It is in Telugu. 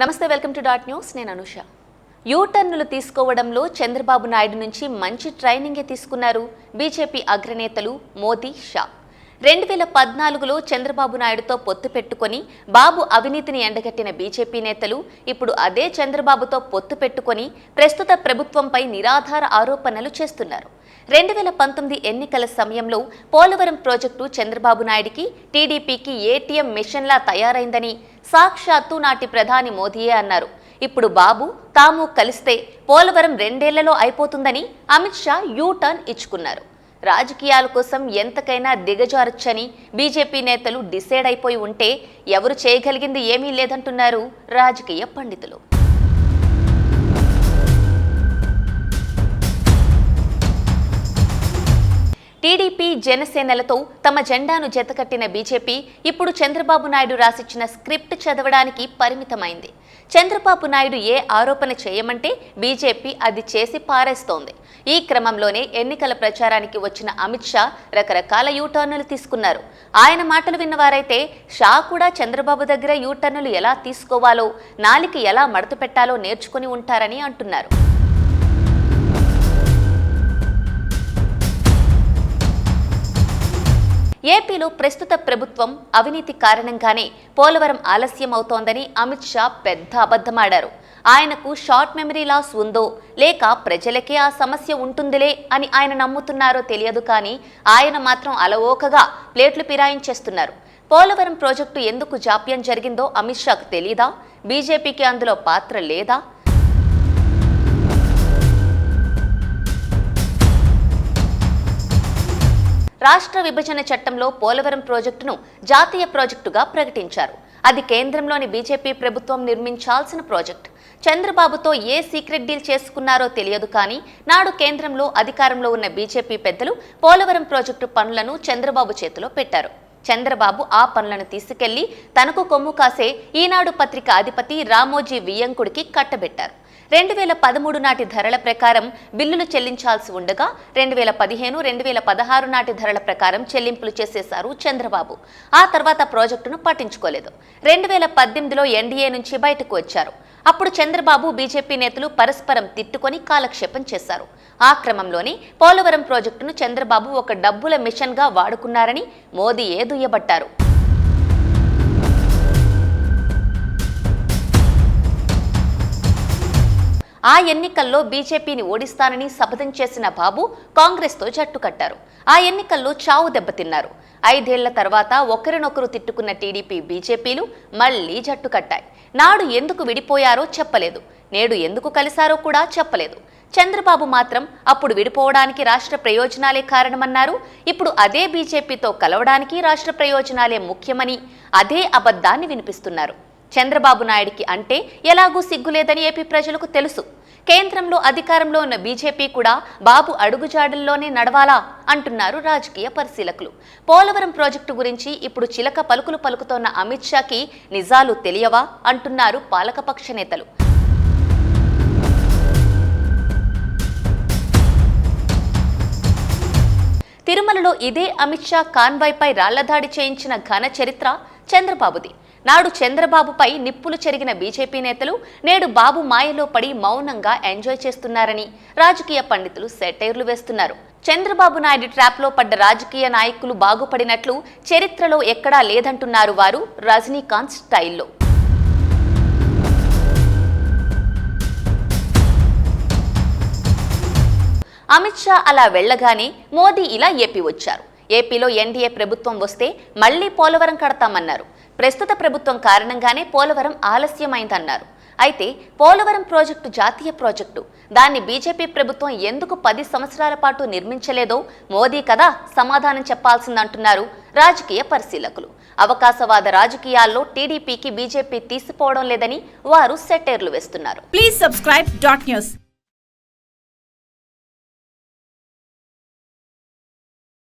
నమస్తే, వెల్కమ్ టు డాట్ న్యూస్. నేను అనుష. యూటర్నులు తీసుకోవడంలో చంద్రబాబు నాయుడు నుంచి మంచి ట్రైనింగే తీసుకున్నారు బీజేపీ అగ్రనేతలు మోదీ, షా. 2014లో చంద్రబాబు నాయుడుతో పొత్తు పెట్టుకొని బాబు అవినీతిని ఎండగట్టిన బీజేపీ నేతలు ఇప్పుడు అదే చంద్రబాబుతో పొత్తు పెట్టుకొని ప్రస్తుత ప్రభుత్వంపై నిరాధార ఆరోపణలు చేస్తున్నారు. 2019 ఎన్నికల సమయంలో పోలవరం ప్రాజెక్టు చంద్రబాబు నాయుడికి, టీడీపీకి ఏటీఎం మిషన్లా తయారైందని సాక్షాత్తు నాటి ప్రధాని మోదీయే అన్నారు. ఇప్పుడు బాబు, తాము కలిస్తే పోలవరం 2 ఏళ్లలో అయిపోతుందని అమిత్ షా యూటర్న్ ఇచ్చుకున్నారు. రాజకీయాల కోసం ఎంతకైనా దిగజారొచ్చని బీజేపీ నేతలు డిసైడ్ అయిపోయి ఉంటే ఎవరు చేయగలిగింది ఏమీ లేదంటున్నారు రాజకీయ పండితులు. టీడీపీ, జనసేనలతో తమ జెండాను జతకట్టిన బీజేపీ ఇప్పుడు చంద్రబాబు నాయుడు రాసిచ్చిన స్క్రిప్ట్ చదవడానికి పరిమితమైంది. చంద్రబాబు నాయుడు ఏ ఆరోపణ చేయమంటే బీజేపీ అది చేసి పారేస్తోంది. ఈ క్రమంలోనే ఎన్నికల ప్రచారానికి వచ్చిన అమిత్ షా రకరకాల యూటర్నులు తీసుకున్నారు. ఆయన మాటలు విన్నవారైతే షా కూడా చంద్రబాబు దగ్గర యూటర్నులు ఎలా తీసుకోవాలో, నాలికి ఎలా మడత పెట్టాలో నేర్చుకుని ఉంటారని అంటున్నారు. ఏపీలో ప్రస్తుత ప్రభుత్వం అవినీతి కారణంగానే పోలవరం ఆలస్యం అవుతోందని అమిత్ షా పెద్ద అబద్ధమాడారు. ఆయనకు షార్ట్ మెమరీ లాస్ ఉందో లేక ప్రజలకే ఆ సమస్య ఉంటుందిలే అని ఆయన నమ్ముతున్నారో తెలియదు, కానీ ఆయన మాత్రం అలవోకగా ప్లేట్లు పిరాయించేస్తున్నారు. పోలవరం ప్రాజెక్టు ఎందుకు జాప్యం జరిగిందో అమిత్ షాకు తెలీదా? బీజేపీకి అందులో పాత్ర లేదా? రాష్ట్ర విభజన చట్టంలో పోలవరం ప్రాజెక్టును జాతీయ ప్రాజెక్టుగా ప్రకటించారు. అది కేంద్రంలోని బీజేపీ ప్రభుత్వం నిర్మించాల్సిన ప్రాజెక్ట్. చంద్రబాబుతో ఏ సీక్రెట్ డీల్ చేసుకున్నారో తెలియదు, కానీ నాడు కేంద్రంలో అధికారంలో ఉన్న బీజేపీ పెద్దలు పోలవరం ప్రాజెక్టు పనులను చంద్రబాబు చేతిలో పెట్టారు. చంద్రబాబు ఆ పనులను తీసుకెళ్లి తనకు కొమ్ము కాసే ఈనాడు పత్రిక అధిపతి రామోజీ వియ్యంకుడికి కట్టబెట్టారు. 2013 నాటి ధరల ప్రకారం బిల్లులు చెల్లించాల్సి ఉండగా 2015, 2016 నాటి ధరల ప్రకారం చెల్లింపులు చేసేశారు చంద్రబాబు. ఆ తర్వాత ప్రాజెక్టును పట్టించుకోలేదు. 2018లో ఎన్డీఏ నుంచి బయటకు వచ్చారు. అప్పుడు చంద్రబాబు, బీజేపీ నేతలు పరస్పరం తిట్టుకొని కాలక్షేపం చేశారు. ఆ క్రమంలోనే పోలవరం ప్రాజెక్టును చంద్రబాబు ఒక డబ్బుల మిషన్గా వాడుకున్నారని మోదీయే దుయ్యబట్టారు. ఆ ఎన్నికల్లో బీజేపీని ఓడిస్తానని శపథం చేసిన బాబు కాంగ్రెస్తో జట్టు కట్టారు. ఆ ఎన్నికల్లో చావు దెబ్బతిన్నారు. 5 ఏళ్ల తర్వాత ఒకరినొకరు తిట్టుకున్న టీడీపీ, బీజేపీలు మళ్లీ జట్టు కట్టాయి. నాడు ఎందుకు విడిపోయారో చెప్పలేదు, నేడు ఎందుకు కలిశారో కూడా చెప్పలేదు. చంద్రబాబు మాత్రం అప్పుడు విడిపోవడానికి రాష్ట్ర ప్రయోజనాలే కారణమన్నారు. ఇప్పుడు అదే బీజేపీతో కలవడానికి రాష్ట్ర ప్రయోజనాలే ముఖ్యమని అదే అబద్ధాన్ని వినిపిస్తున్నారు. చంద్రబాబు నాయుడికి అంటే ఎలాగూ సిగ్గులేదని ఏపీ ప్రజలకు తెలుసు. కేంద్రంలో అధికారంలో ఉన్న బీజేపీ కూడా బాబు అడుగుజాడల్లోనే నడవాలా అంటున్నారు రాజకీయ పరిశీలకులు. పోలవరం ప్రాజెక్టు గురించి ఇప్పుడు చిలక పలుకులు పలుకుతోన్న అమిత్ షాకి నిజాలు తెలియవా అంటున్నారు పాలకపక్ష నేతలు. తిరుమలలో ఇదే అమిత్ షా కాన్వాయ్పై రాళ్లదాడి చేయించిన ఘన చరిత్ర చంద్రబాబుది. నాడు చంద్రబాబుపై నిప్పులు చెరిగిన బీజేపీ నేతలు నేడు బాబు మాయలో పడి మౌనంగా ఎంజాయ్ చేస్తున్నారని రాజకీయ పండితులు సెటైర్లు వేస్తున్నారు. చంద్రబాబు నాయుడు ట్రాప్లో పడ్డ రాజకీయ నాయకులు బాగుపడినట్లు చరిత్రలో ఎక్కడా లేదంటున్నారు వారు రజనీకాంత్ స్టైల్లో. అమిత్ షా అలా వెళ్లగానే మోదీ ఇలా ఏపీ వచ్చారు. ఏపీలో ఎన్డీఏ ప్రభుత్వం వస్తే మళ్లీ పోలవరం కడతామన్నారు. ప్రస్తుత ప్రభుత్వం కారణంగానే పోలవరం ఆలస్యమైందన్నారు. అయితే పోలవరం ప్రాజెక్టు జాతీయ ప్రాజెక్టు. దాన్ని బీజేపీ ప్రభుత్వం ఎందుకు 10 సంవత్సరాల పాటు నిర్మించలేదో మోదీ కదా సమాధానం చెప్పాల్సిందంటున్నారు రాజకీయ పరిశీలకులు. అవకాశవాద రాజకీయాల్లో టీడీపీకి బీజేపీ తీసిపోవడం లేదని వారు సెటైర్లు వేస్తున్నారు. Please subscribe dot news.